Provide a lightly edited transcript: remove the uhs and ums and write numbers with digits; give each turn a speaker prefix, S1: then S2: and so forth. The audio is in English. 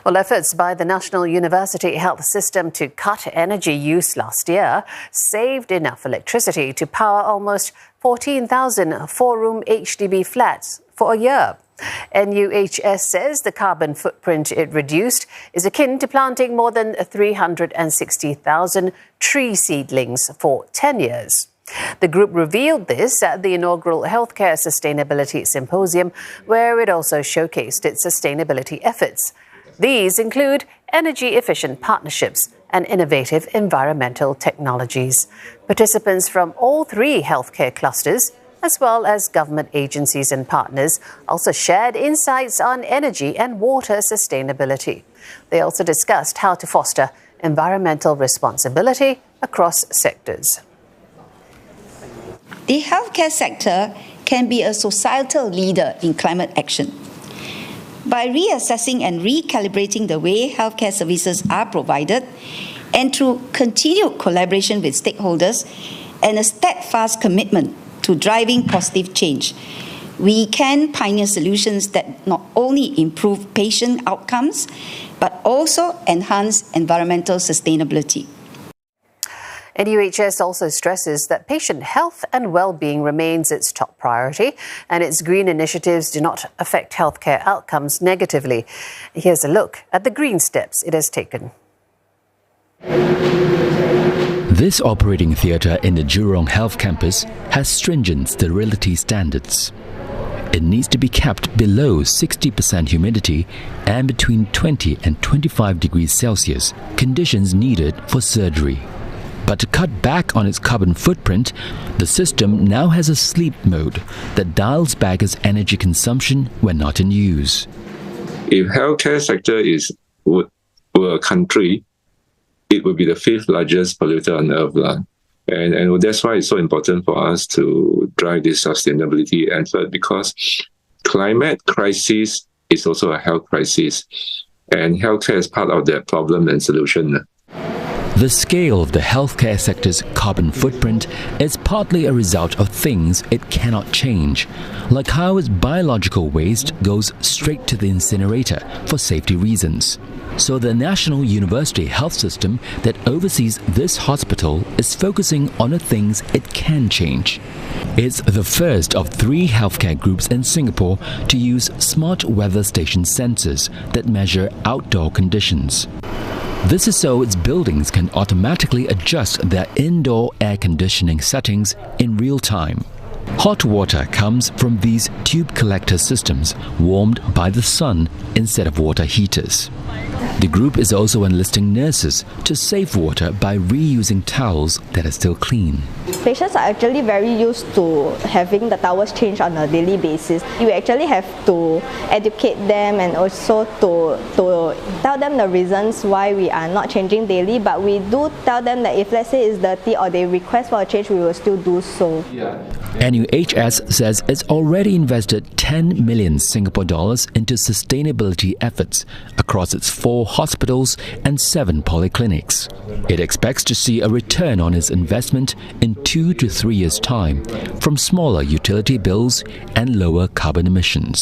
S1: Well, efforts by the National University Health System to cut energy use last year saved enough electricity to power almost 14,000 four-room HDB flats for a year. NUHS says the carbon footprint it reduced is akin to planting more than 360,000 tree seedlings for 10 years. The group revealed this at the inaugural Healthcare Sustainability Symposium, where it also showcased its sustainability efforts. These include energy-efficient partnerships and innovative environmental technologies. Participants from all three healthcare clusters, as well as government agencies and partners, also shared insights on energy and water sustainability. They also discussed how to foster environmental responsibility across sectors.
S2: The healthcare sector can be a societal leader in climate action. By reassessing and recalibrating the way healthcare services are provided, and through continued collaboration with stakeholders and a steadfast commitment to driving positive change, we can pioneer solutions that not only improve patient outcomes, but also enhance environmental sustainability.
S1: NUHS also stresses that patient health and well-being remains its top priority, and its green initiatives do not affect healthcare outcomes negatively. Here's a look at the green steps it has taken.
S3: This operating theatre in the Jurong Health Campus has stringent sterility standards. It needs to be kept below 60% humidity and between 20 and 25 degrees Celsius, conditions needed for surgery. But to cut back on its carbon footprint, the system now has a sleep mode that dials back its energy consumption when not in use.
S4: If healthcare sector were a country, it would be the 5th largest polluter on earth. And that's why it's so important for us to drive this sustainability effort, because climate crisis is also a health crisis, and healthcare is part of that problem and solution.
S3: The scale of the healthcare sector's carbon footprint is partly a result of things it cannot change, like how its biological waste goes straight to the incinerator for safety reasons. So the National University Health System that oversees this hospital is focusing on the things it can change. It's the first of 3 healthcare groups in Singapore to use smart weather station sensors that measure outdoor conditions. This is so its buildings can automatically adjust their indoor air conditioning settings in real time. Hot water comes from these tube collector systems warmed by the sun instead of water heaters. The group is also enlisting nurses to save water by reusing towels that are still clean.
S5: Patients are actually very used to having the towels changed on a daily basis. You actually have to educate them and also to tell them the reasons why we are not changing daily, but we do tell them that if let's say it's dirty or they request for a change, we will still do so.
S3: NUHS says it's already invested 10 million Singapore dollars into sustainability efforts across its 4 hospitals and 7 polyclinics. It expects to see a return on its investment in 2 to 3 years' time from smaller utility bills and lower carbon emissions.